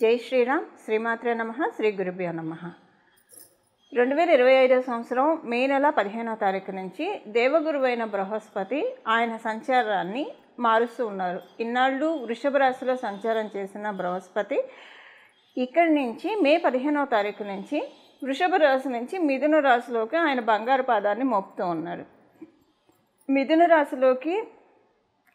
జై శ్రీరామ్. శ్రీమాత్రే నమః. శ్రీ గురుభ్యో నమః. 2025 సంవత్సరం మే నెల 15వ తారీఖు నుంచి దేవగురువైన బృహస్పతి ఆయన సంచారాన్ని మారుస్తూ ఉన్నారు. ఇన్నాళ్ళు వృషభ రాశిలో సంచారం చేసిన బృహస్పతి ఇక్కడి నుంచి మే 15వ తారీఖు నుంచి వృషభ రాశి నుంచి మిథున రాశిలోకి ఆయన బంగారు పాదాన్ని మోపుతూ ఉన్నారు. మిథున రాశిలోకి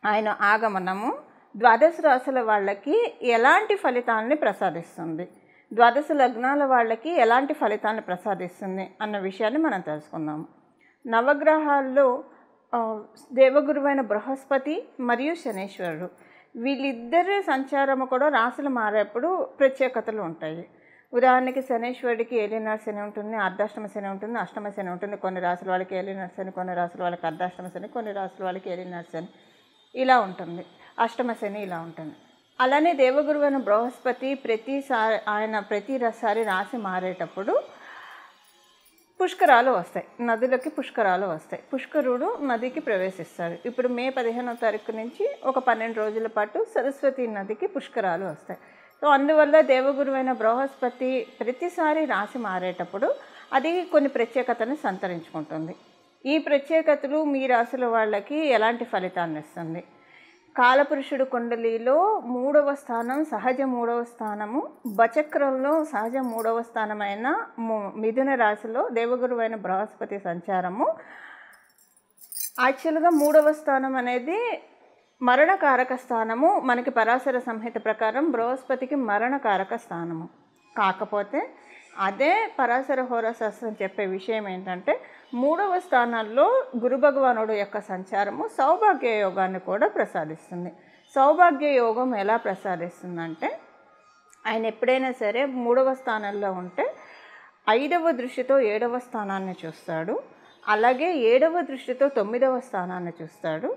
ఆయన ఆగమనము ద్వాదశ రాశుల వాళ్ళకి ఎలాంటి ఫలితాలని ప్రసాదిస్తుంది, ద్వాదశ లగ్నాల వాళ్ళకి ఎలాంటి ఫలితాన్ని ప్రసాదిస్తుంది అన్న విషయాన్ని మనం తెలుసుకుందాము. నవగ్రహాల్లో దేవగురువైన బృహస్పతి మరియు శనీశ్వరుడు వీళ్ళిద్దరి సంచారము కూడా రాశులు మారేప్పుడు ప్రత్యేకతలు ఉంటాయి. ఉదాహరణకి శనీశ్వరుడికి ఏలినాడు శని ఉంటుంది, అర్ధాష్టమ శని ఉంటుంది, అష్టమ శని ఉంటుంది. కొన్ని రాశుల వాళ్ళకి ఏలినాడు శని, కొన్ని రాశుల వాళ్ళకి అర్ధాష్టమ శని, కొన్ని రాశుల వాళ్ళకి ఏలినాడు శని ఇలా ఉంటుంది. అష్టమ శని ఇలా ఉంటుంది. అలానే దేవగురువైన బృహస్పతి ప్రతిసారి రాశి మారేటప్పుడు పుష్కరాలు వస్తాయి, నదులకి పుష్కరాలు వస్తాయి. పుష్కరుడు నదికి ప్రవేశిస్తాడు. ఇప్పుడు మే 15వ తారీఖు నుంచి ఒక 12 రోజుల పాటు సరస్వతి నదికి పుష్కరాలు వస్తాయి. సో అందువల్ల దేవగురువైన బృహస్పతి ప్రతిసారి రాశి మారేటప్పుడు అది కొన్ని ప్రత్యేకతను సంతరించుకుంటుంది. ఈ ప్రత్యేకతలు మీ రాశుల వాళ్ళకి ఎలాంటి ఫలితాన్ని ఇస్తుంది? కాలపురుషుడు కుండలిలో 3వ స్థానం సహజ 3వ స్థానము, బచక్రంలో సహజ 3వ స్థానమైన మిథున రాశిలో దేవగురువైన బృహస్పతి సంచారము. యాక్చువల్గా 3వ స్థానం అనేది మరణకారక స్థానము. మనకి పరాశర సంహిత ప్రకారం బృహస్పతికి మరణకారక స్థానము. కాకపోతే అదే పరాశర హోరాశాస్త్రం చెప్పే విషయం ఏంటంటే 3వ స్థానాల్లో గురు భగవానుడు యొక్క సంచారము సౌభాగ్య యోగాన్ని కూడా ప్రసాదిస్తుంది. సౌభాగ్య యోగం ఎలా ప్రసాదిస్తుందంటే ఆయన ఎప్పుడైనా సరే 3వ స్థానంలో ఉంటే 5వ దృష్టితో 7వ స్థానాన్ని చూస్తాడు, అలాగే 7వ దృష్టితో 9వ స్థానాన్ని చూస్తాడు,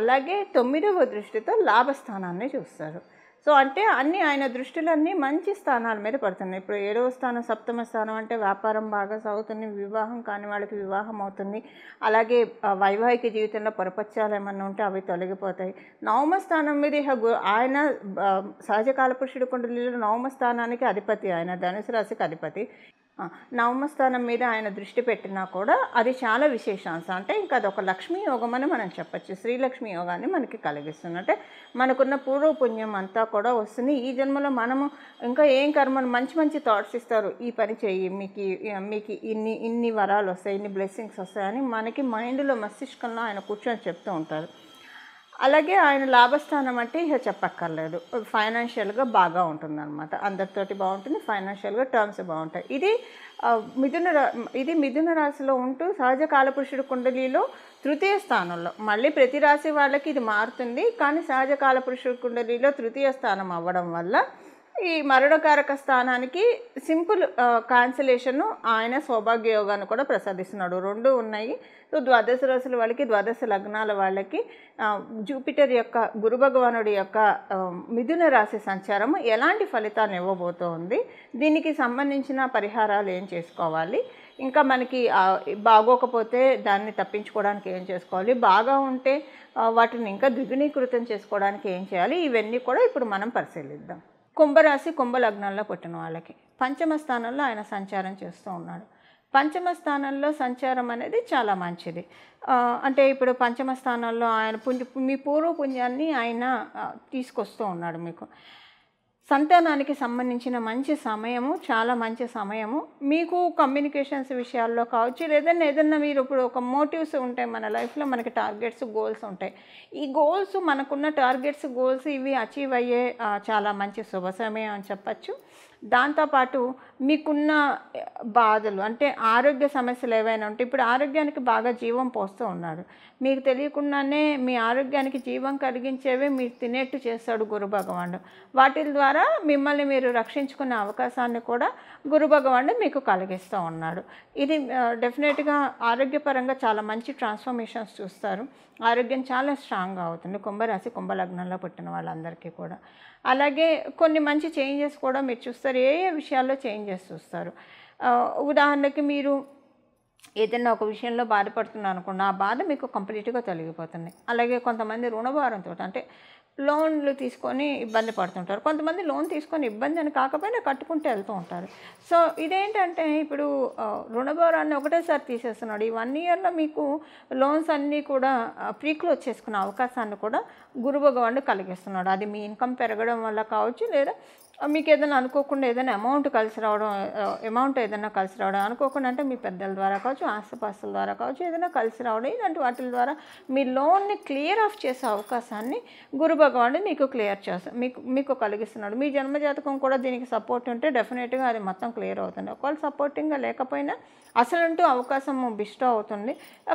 అలాగే 9వ దృష్టితో లాభస్థానాన్ని చూస్తాడు. సో అంటే ఆయన దృష్టిలన్నీ మంచి స్థానాల మీద పడుతున్నాయి. ఇప్పుడు 7వ స్థానం సప్తమ స్థానం అంటే వ్యాపారం బాగా సాగుతుంది, వివాహం కాని వాళ్ళకి వివాహం అవుతుంది, అలాగే వైవాహిక జీవితంలో పొరపచ్చాలు ఏమన్నా ఉంటే అవి తొలగిపోతాయి. 9వ స్థానం మీద ఆయన సహజ కాలపురుషుడు కుండలిలో 9వ స్థానానికి అధిపతి, ఆయన ధనుసు రాశికి అధిపతి. 9వ స్థానం మీద ఆయన దృష్టి పెట్టినా కూడా అది చాలా విశేషాంశం. అంటే ఇంకా అదొక లక్ష్మీ యోగం అని మనం చెప్పచ్చు. శ్రీలక్ష్మి యోగాన్ని మనకి కలిగిస్తుంది. అంటే మనకున్న పూర్వపుణ్యం అంతా కూడా వస్తుంది. ఈ జన్మలో మనము ఇంకా ఏం కర్మను మంచి మంచి థాట్స్ ఇస్తారు, ఈ పని చెయ్యి, మీకు ఇన్ని వరాలు వస్తాయి, ఇన్ని బ్లెస్సింగ్స్ వస్తాయని మనకి మైండ్లో మస్తిష్కంలో ఆయన కూర్చొని చెప్తూ ఉంటారు. అలాగే ఆయన లాభస్థానం అంటే ఇక చెప్పక్కర్లేదు, ఫైనాన్షియల్గా బాగా ఉంటుందన్నమాట. అందరితోటి బాగుంటుంది, ఫైనాన్షియల్గా టర్మ్స్ బాగుంటాయి. ఇది మిథున రాశిలో ఉంటూ సహజ కాలపురుషుడు కుండలిలో 3వ స్థానంలో. మళ్ళీ ప్రతి రాశి వాళ్ళకి ఇది మారుతుంది, కానీ సహజ కాలపురుషుడు కుండలిలో 3వ స్థానం అవ్వడం వల్ల ఈ మరణకారక స్థానానికి సింపుల్ కాన్సలేషను ఆయన సౌభాగ్య యోగాన్ని కూడా ప్రసాదిస్తున్నాడు. 2 ఉన్నాయి. సో ద్వాదశ రాశుల వాళ్ళకి, ద్వాదశ లగ్నాల వాళ్ళకి జూపిటర్ యొక్క గురు భగవానుడి యొక్క మిథున రాశి సంచారము ఎలాంటి ఫలితాన్ని ఇవ్వబోతోంది, దీనికి సంబంధించిన పరిహారాలు ఏం చేసుకోవాలి, ఇంకా మనకి బాగోకపోతే దాన్ని తప్పించుకోవడానికి ఏం చేసుకోవాలి, బాగా ఉంటే వాటిని ఇంకా ద్విగుణీకృతం చేసుకోవడానికి ఏం చేయాలి, ఇవన్నీ కూడా ఇప్పుడు మనం పరిశీలిద్దాం. కుంభరాశి కుంభలగ్నంలో పుట్టిన వాళ్ళకి 5వ స్థానంలో ఆయన సంచారం చేస్తూ ఉన్నాడు. 5వ స్థానంలో సంచారం అనేది చాలా మంచిది. అంటే ఇప్పుడు 5వ స్థానంలో ఆయన మీ పూర్వపుణ్యాన్ని ఆయన తీసుకొస్తూ ఉన్నాడు. మీకు సంతానానికి సంబంధించిన మంచి సమయము, చాలా మంచి సమయము. మీకు కమ్యూనికేషన్స్ విషయాల్లో కావచ్చు, ఏదన్నా మీరు ఇప్పుడు ఒక మోటివ్స్ ఉంటాయి మన లైఫ్లో, మనకి టార్గెట్స్, గోల్స్ ఉంటాయి. ఈ గోల్స్ మనకున్న టార్గెట్స్, గోల్స్ ఇవి అచీవ్ అయ్యే చాలా మంచి శుభ సమయం అని చెప్పచ్చు. దాంతోపాటు మీకున్న బాధలు అంటే ఆరోగ్య సమస్యలు ఏవైనా ఉంటే ఇప్పుడు ఆరోగ్యానికి బాగా జీవం పోస్తూ ఉన్నాడు. మీకు తెలియకుండానే మీ ఆరోగ్యానికి జీవం కలిగించేవి మీరు తినేట్టు చేస్తాడు గురు భగవానుడు. వాటి ద్వారా మిమ్మల్ని మీరు రక్షించుకునే అవకాశాన్ని కూడా గురు భగవానుడు మీకు కలిగిస్తూ ఉన్నాడు. ఇది డెఫినెట్గా ఆరోగ్యపరంగా చాలా మంచి ట్రాన్స్ఫర్మేషన్స్ చూస్తారు. ఆరోగ్యం చాలా స్ట్రాంగ్గా అవుతుంది కుంభరాశి కుంభలగ్నంలో పుట్టిన వాళ్ళందరికీ కూడా. అలాగే కొన్ని మంచి చేంజెస్ కూడా మీరు చూస్తారు. ఏ విషయాల్లో చేంజెస్ చూస్తారు? ఉదాహరణకి మీరు ఏదైనా ఒక విషయంలో బాధపడుతున్నారు అనుకోండి, ఆ బాధ మీకు కంప్లీట్గా తొలగిపోతుంది. అలాగే కొంతమంది రుణభారంతో అంటే లోన్లు తీసుకొని ఇబ్బంది పడుతుంటారు. కొంతమంది లోన్ తీసుకొని ఇబ్బంది అని కాకపోయినా కట్టుకుంటూ వెళ్తూ ఉంటారు. సో ఇదేంటంటే ఇప్పుడు రుణభారాన్ని ఒకటేసారి తీసేస్తున్నాడు. ఈ 1 ఇయర్లో మీకు లోన్స్ అన్నీ కూడా ప్రీక్లోజ్ చేసుకునే అవకాశాన్ని కూడా గురు భగవానుడు కలిగిస్తున్నాడు. అది మీ ఇన్కమ్ పెరగడం వల్ల కావచ్చు, లేదా మీకు ఏదైనా అనుకోకుండా ఏదైనా అమౌంట్ ఏదైనా కలిసి రావడం అనుకోకుండా, అంటే మీ పెద్దల ద్వారా కావచ్చు, ఆస్తిపాస్తుల ద్వారా కావచ్చు, ఏదైనా కలిసి రావడం, ఇలాంటి వాటి ద్వారా మీ లోన్ని క్లియర్ ఆఫ్ చేసే అవకాశాన్ని గురు భగవానుడు మీకు కలిగిస్తున్నాడు. మీ జన్మజాతకం కూడా దీనికి సపోర్ట్ ఉంటే డెఫినెట్గా అది మొత్తం క్లియర్ అవుతుంది. ఒకవేళ సపోర్టింగ్గా లేకపోయినా అసలంటూ అవకాశం బిస్టో అవుతుంది.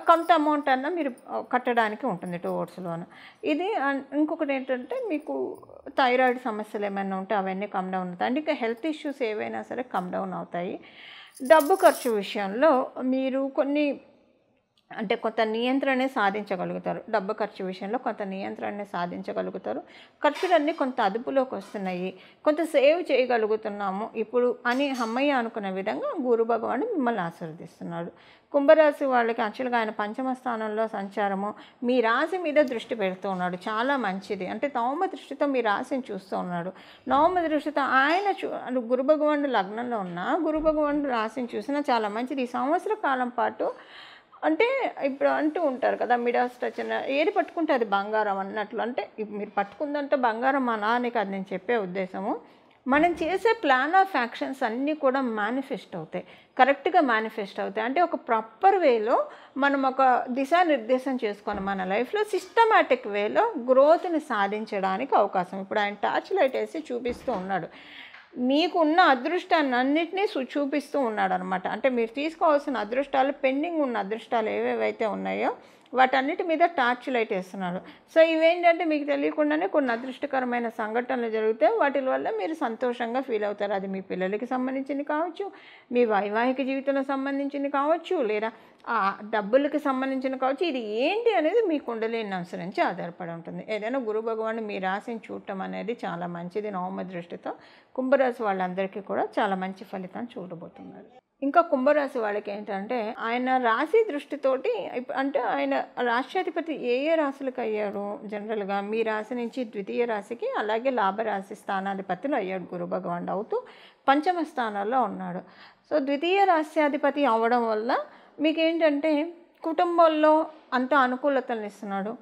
కొంత అమౌంట్ అన్నా మీరు కట్టడానికి ఉంటుంది టువర్డ్స్ లోన్. ఇది ఇంకొకటి ఏంటంటే మీకు థైరాయిడ్ సమస్యలు ఏమైనా ఉంటే అవన్నీ కమ్ డౌన్ అవుతాయి. అంటే ఇంకా హెల్త్ ఇష్యూస్ ఏవైనా సరే కమ్ డౌన్ అవుతాయి. డబ్బు ఖర్చు విషయంలో మీరు కొంత నియంత్రణే సాధించగలుగుతారు. డబ్బు ఖర్చు విషయంలో కొంత నియంత్రణనే సాధించగలుగుతారు. ఖర్చులన్నీ కొంత అదుపులోకి వస్తున్నాయి, కొంత సేవ్ చేయగలుగుతున్నాము ఇప్పుడు అని హమ్మయ్య అనుకునే విధంగా గురు భగవానుడు మిమ్మల్ని ఆశీర్వదిస్తున్నాడు. కుంభరాశి వాళ్ళకి యాక్చువల్గా ఆయన పంచమ స్థానంలో సంచారము మీ రాశి మీద దృష్టి పెడుతూ ఉన్నాడు. చాలా మంచిది. అంటే నవమ దృష్టితో మీ రాశిని చూస్తూ ఉన్నాడు. నవమ దృష్టితో ఆయన గురు భగవానుడు లగ్నంలో ఉన్న గురు భగవానుడు రాశిని చూసినా చాలా మంచిది. ఈ సంవత్సర కాలం పాటు అంటే ఇప్పుడు అంటూ ఉంటారు కదా, మిడాస్ టచ్ అని, ఏది పట్టుకుంటే అది బంగారం అన్నట్లు. అంటే మీరు పట్టుకుందంటే బంగారం అనా అని కాదు నేను చెప్పే ఉద్దేశము. మనం చేసే ప్లాన్ ఆఫ్ యాక్షన్స్ అన్నీ కూడా మేనిఫెస్ట్ అవుతాయి, కరెక్ట్గా మేనిఫెస్ట్ అవుతాయి. అంటే ఒక ప్రాపర్ వేలో మనం ఒక దిశానిర్దేశం చేసుకొని మన లైఫ్లో సిస్టమాటిక్ వేలో గ్రోత్ని సాధించడానికి అవకాశం. ఇప్పుడు ఆయన టార్చ్ లైట్ వేసి చూపిస్తూ ఉన్నాడు, మీకున్న అదృష్టాన్ని అన్నింటినీ చూపిస్తూ ఉన్నాడు అనమాట. అంటే మీరు తీసుకోవాల్సిన అదృష్టాలు, పెండింగ్ ఉన్న అదృష్టాలు ఏవేవైతే ఉన్నాయో వాటన్నిటి మీద టార్చ్ లైట్ వేస్తున్నాడు. సో ఇవేంటంటే మీకు తెలియకుండానే కొన్ని అదృష్టకరమైన సంఘటనలు జరిగితే వాటి వల్ల మీరు సంతోషంగా ఫీల్ అవుతారు. అది మీ పిల్లలకి సంబంధించింది కావచ్చు, మీ వైవాహిక జీవితంలో సంబంధించింది కావచ్చు, లేదా డబ్బులకి సంబంధించిన కావచ్చు. ఇది ఏంటి అనేది మీ కుండలిని అనుసరించి ఆధారపడి ఉంటుంది. ఏదైనా గురు భగవానుడు మీ రాశిని చూడటం అనేది చాలా మంచిది. నవమ దృష్టితో కుంభరాశి వాళ్ళందరికీ కూడా చాలా మంచి ఫలితాన్ని చూడబోతున్నారు. ఇంకా కుంభరాశి వాళ్ళకి ఏంటంటే ఆయన రాశి దృష్టితోటి అంటే ఆయన రాష్ట్రాధిపతి ఏ రాశులకు అయ్యాడు జనరల్గా మీ రాశి నుంచి ద్వితీయ రాశికి, అలాగే లాభరాశి స్థానాధిపతులు అయ్యాడు గురు భగవానుడు అవుతూ పంచమ స్థానాల్లో ఉన్నాడు. సో ద్వితీయ రాశ్యాధిపతి అవడం వల్ల మీకేంటంటే కుటుంబంలో అంత అనుకూలతలను ఇస్తున్నాడు.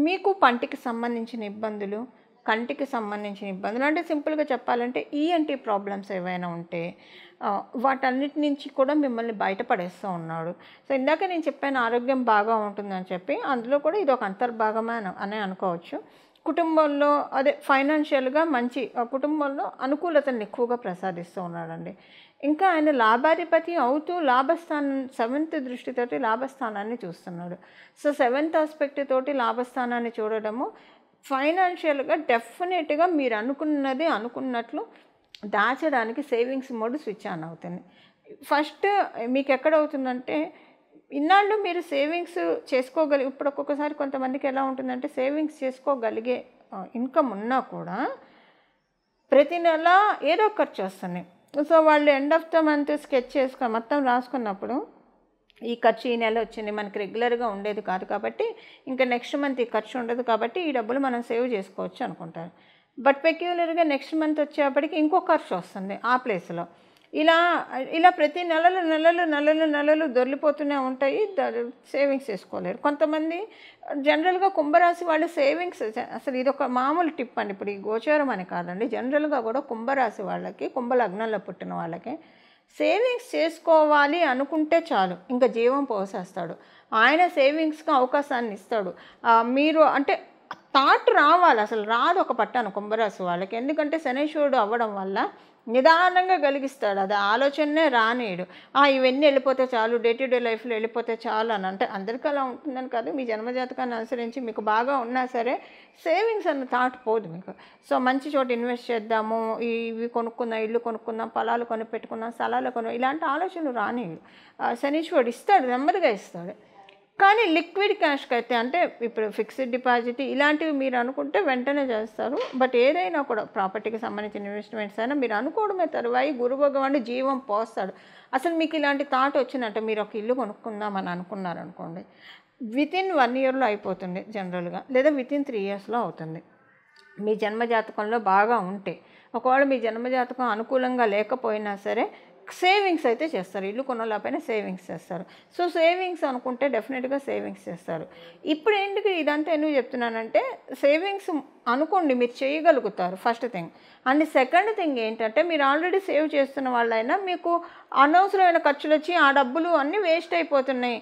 మీకు పంటికి సంబంధించిన ఇబ్బందులు, కంటికి సంబంధించిన ఇబ్బందులు, అంటే సింపుల్గా చెప్పాలంటే ఈఎన్టీ ప్రాబ్లమ్స్ ఏవైనా ఉంటే వాటన్నిటి నుంచి కూడా మిమ్మల్ని బయటపడేస్తూ ఉన్నాడు. సో ఇందాక నేను చెప్పాను ఆరోగ్యం బాగా ఉంటుందని చెప్పి, అందులో కూడా ఇది ఒక అంతర్భాగమే అనే అనుకోవచ్చు. కుటుంబంలో అదే ఫైనాన్షియల్గా మంచి కుటుంబంలో అనుకూలతను ఎక్కువగా ప్రసాదిస్తూ ఉన్నాడండి. ఇంకా ఆయన లాభాధిపతి అవుతూ లాభస్థానం 7th దృష్టితోటి లాభస్థానాన్ని చూస్తున్నాడు. సో 7th ఆస్పెక్ట్ తోటి లాభస్థానాన్ని చూడడము ఫైనాన్షియల్గా డెఫినెట్గా మీరు అనుకున్నట్లు దాచడానికి సేవింగ్స్ మోడ్ స్విచ్ ఆన్ అవుతుంది. ఫస్ట్ మీకు ఎక్కడవుతుందంటే ఇన్నాళ్ళు మీరు సేవింగ్స్ ఇప్పుడు ఒక్కొక్కసారి కొంతమందికి ఎలా ఉంటుందంటే సేవింగ్స్ చేసుకోగలిగే ఇన్కమ్ ఉన్నా కూడా ప్రతి నెల ఏదో ఖర్చు వస్తుంది. సో వాళ్ళు end of the month sketch మొత్తం రాసుకున్నప్పుడు ఈ ఖర్చు ఈ నెల వచ్చింది, మనకి రెగ్యులర్గా ఉండేది కాదు కాబట్టి ఇంకా నెక్స్ట్ మంత్ ఈ ఖర్చు ఉండదు కాబట్టి ఈ డబ్బులు మనం సేవ్ చేసుకోవచ్చు అనుకుంటారు. బట్ పెక్యులర్గా నెక్స్ట్ మంత్ వచ్చేప్పటికి ఇంకో ఖర్చు వస్తుంది ఆ ప్లేస్లో. ఇలా ప్రతి నెలలు దొర్లిపోతూనే ఉంటాయి, సేవింగ్స్ చేసుకోలేరు. కొంతమంది జనరల్గా కుంభరాశి వాళ్ళు సేవింగ్స్ అసలు ఇది ఒక మామూలు టిప్ అండి. ఇప్పుడు ఈ గోచారం అని కాదండి, జనరల్గా కూడా కుంభరాశి వాళ్ళకి, కుంభలగ్నంలో పుట్టిన వాళ్ళకి సేవింగ్స్ చేసుకోవాలి అనుకుంటే చాలు, ఇంకా జీవం పోసేస్తాడు. ఆయన సేవింగ్స్కి అవకాశాన్ని ఇస్తాడు. మీరు అంటే థాట్ రావాలి, అసలు రాదు ఒక పట్టాను కుంభరాశి వాళ్ళకి. ఎందుకంటే శనీశ్వరుడు అవ్వడం వల్ల నిదానంగా కలిగిస్తాడు, అది ఆలోచనే రానేడు. ఇవన్నీ వెళ్ళిపోతే చాలు, డే టు డే లైఫ్లో వెళ్ళిపోతే చాలు అని. అంటే అందరికీ అలా ఉంటుందని కాదు, మీ జన్మజాతకాన్ని అనుసరించి మీకు బాగా ఉన్నా సరే సేవింగ్స్ అన్న థాట్ పోదు మీకు. సో మంచి చోట ఇన్వెస్ట్ చేద్దాము, ఇవి కొనుక్కుందాం, ఇల్లు కొనుక్కుందాం, పొలాలు కొని పెట్టుకుందాం, స్థలాలు ఇలాంటి ఆలోచనలు రానేడు. శనీశ్వరుడు ఇస్తాడు, నెమ్మదిగా ఇస్తాడు. కానీ లిక్విడ్ క్యాష్కి అయితే అంటే ఇప్పుడు ఫిక్స్డ్ డిపాజిట్ ఇలాంటివి మీరు అనుకుంటే వెంటనే చేస్తారు. బట్ ఏదైనా కూడా ప్రాపర్టీకి సంబంధించిన ఇన్వెస్ట్మెంట్స్ అయినా మీరు అనుకోవడమే తరువాయి గురు భగవానుడు జీవం పోస్తాడు. అసలు మీకు ఇలాంటి థాట్ వచ్చిందంటే మీరు ఒక ఇల్లు కొనుక్కుందామని అనుకున్నారనుకోండి, వితిన్ 1 ఇయర్లో అయిపోతుంది జనరల్గా, లేదా వితిన్ 3 ఇయర్స్లో అవుతుంది మీ జన్మజాతకంలో బాగా ఉంటే. ఒకవేళ మీ జన్మజాతకం అనుకూలంగా లేకపోయినా సరే సేవింగ్స్ అయితే చేస్తారు. ఇల్లు కొనలేకపోయినా సేవింగ్స్ చేస్తారు. సో సేవింగ్స్ అనుకుంటే డెఫినెట్గా సేవింగ్స్ చేస్తారు. ఇప్పుడు ఏంటికి ఇదంతా ఎందుకు చెప్తున్నానంటే, సేవింగ్స్ అనుకోండి మీరు చేయగలుగుతారు first thing. And second thing ఏంటంటే, మీరు ఆల్రెడీ సేవ్ చేస్తున్న వాళ్ళైనా మీకు అనవసరమైన ఖర్చులు వచ్చి ఆ డబ్బులు అన్నీ వేస్ట్ అయిపోతున్నాయి,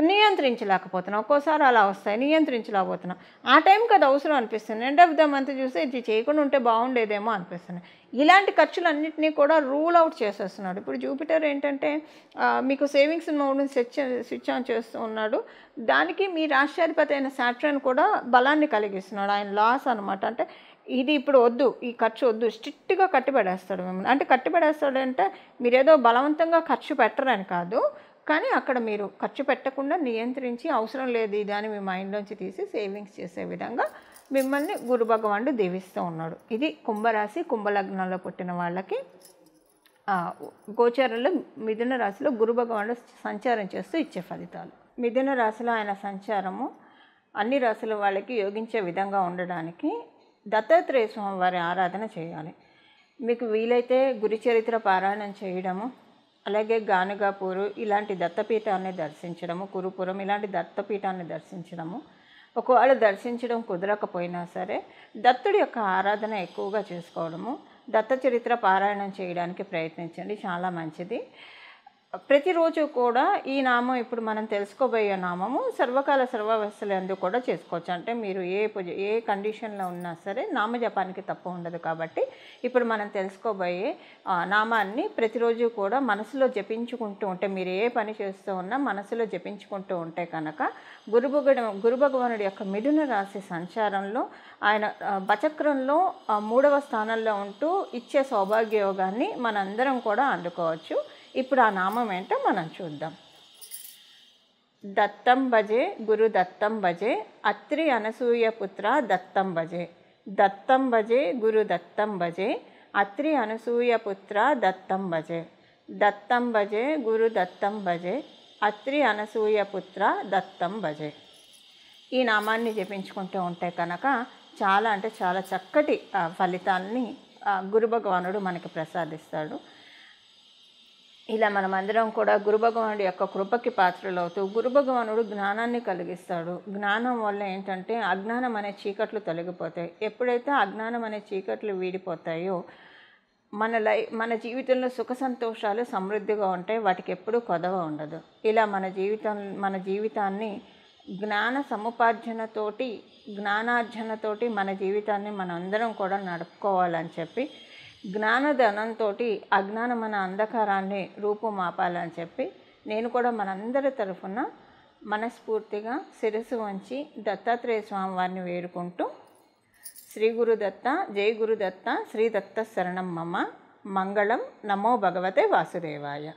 నియంత్రించలేకపోతున్నాం. ఒక్కోసారి అలా వస్తాయి, నియంత్రించలేకపోతున్నాం. ఆ టైంకి అది అవసరం అనిపిస్తుంది. ఎండ్ ఆఫ్ ద మంత్ చూస్తే ఇది చేయకుండా ఉంటే బాగుండేదేమో అనిపిస్తుంది. ఇలాంటి ఖర్చులన్నింటినీ కూడా రూల్ అవుట్ చేసేస్తున్నాడు. ఇప్పుడు జూపిటర్ ఏంటంటే మీకు సేవింగ్స్ మోడ్ని స్విచ్ ఆన్ చేస్తూ ఉన్నాడు. దానికి మీ రాష్ట్రాధిపతి అయిన సాటర్న్ కూడా బలాన్ని కలిగిస్తున్నాడు. ఆయన లాస్ అనమాట. అంటే ఇది ఇప్పుడు వద్దు, ఈ ఖర్చు వద్దు, స్ట్రిక్ట్గా కట్టిపడేస్తాడు మిమ్మల్ని. అంటే కట్టిపడేస్తాడంటే మీరేదో బలవంతంగా ఖర్చు పెట్టరని కాదు, కానీ అక్కడ మీరు ఖర్చు పెట్టకుండా నియంత్రించి అవసరం లేదు ఇది అని మీ మైండ్లోంచి తీసి సేవింగ్స్ చేసే విధంగా మిమ్మల్ని గురు భగవానుడు దీవిస్తూ ఉన్నాడు. ఇది కుంభరాశి కుంభలగ్నంలో పుట్టిన వాళ్ళకి గోచారంలో మిథున రాశిలో గురు భగవానుడు సంచారం చేస్తూ ఇచ్చే ఫలితాలు. మిథున రాశిలో ఆయన సంచారము అన్ని రాశుల వాళ్ళకి యోగించే విధంగా ఉండడానికి దత్తాత్రేయ స్వామి వారి ఆరాధన చేయాలి. మీకు వీలైతే గురు చరిత్ర పారాయణం చేయడము, అలాగే గానుగాపూరు ఇలాంటి దత్తపీఠాన్ని దర్శించడము, కురుపురం ఇలాంటి దత్తపీఠాన్ని దర్శించడము. ఒకవేళ దర్శించడం కుదరకపోయినా సరే దత్తుడి యొక్క ఆరాధన ఎక్కువగా చేసుకోవడము, దత్త చరిత్ర పారాయణం చేయడానికి ప్రయత్నించండి, చాలా మంచిది. ప్రతిరోజు కూడా ఈ నామం ఇప్పుడు మనం తెలుసుకోబోయే నామము సర్వకాల సర్వావస్థలందు కూడా చేసుకోవచ్చు. అంటే మీరు ఏ కండిషన్లో ఉన్నా సరే నామజపానికి తప్పు ఉండదు. కాబట్టి ఇప్పుడు మనం తెలుసుకోబోయే నామాన్ని ప్రతిరోజు కూడా మనసులో జపించుకుంటూ ఉంటే, మీరు ఏ పని చేస్తూ ఉన్నా మనసులో జపించుకుంటూ ఉంటే కనుక గురు భగవానుడి యొక్క మిథున రాశి సంచారంలో ఆయన బచక్రంలో 3వ స్థానంలో ఉంటూ ఇచ్చే సౌభాగ్య యోగాన్ని మనందరం కూడా అందుకోవచ్చు. ఇప్పుడు ఆ నామం ఏంటో మనం చూద్దాం. దత్తం భజే గురు దత్తం భజే అత్రి అనసూయ పుత్ర దత్తం భజే. దత్తం భజే గురు దత్తం భజే అత్రి అనసూయ పుత్ర దత్తం భజే. దత్తం భజే గురు దత్తం భజే అత్రి అనసూయ పుత్ర దత్తం భజే. ఈ నామాన్ని జపించుకుంటూ ఉంటే కనుక చాలా అంటే చాలా చక్కటి ఫలితాలని గురు భగవానుడు మనకి ప్రసాదిస్తాడు. ఇలా మనమందరం కూడా గురు భగవానుడి యొక్క కృపకి పాత్రలవుతూ, గురు భగవానుడు జ్ఞానాన్ని కలిగిస్తాడు. జ్ఞానం వల్ల ఏంటంటే అజ్ఞానం అనే చీకట్లు తొలగిపోతాయి. ఎప్పుడైతే అజ్ఞానం అనే చీకట్లు వీడిపోతాయో మన జీవితంలో సుఖ సంతోషాలు సమృద్ధిగా ఉంటాయి, వాటికి ఎప్పుడూ కొదవ ఉండదు. ఇలా మన జీవితాన్ని జ్ఞాన సముపార్జనతోటి జ్ఞానార్జనతోటి మన జీవితాన్ని మనందరం కూడా నడుపుకోవాలని చెప్పి, జ్ఞానధనంతో అజ్ఞానం మన అంధకారాన్ని రూపుమాపాలని చెప్పి నేను కూడా మనందరి తరఫున మనస్ఫూర్తిగా శిరస్సు వంచి దత్తాత్రేయ స్వామి వారిని వేడుకుంటూ, శ్రీ గురుదత్త, జై గురుదత్త, శ్రీ దత్త శరణం మమ, మంగళం, నమో భగవతే వాసుదేవాయ.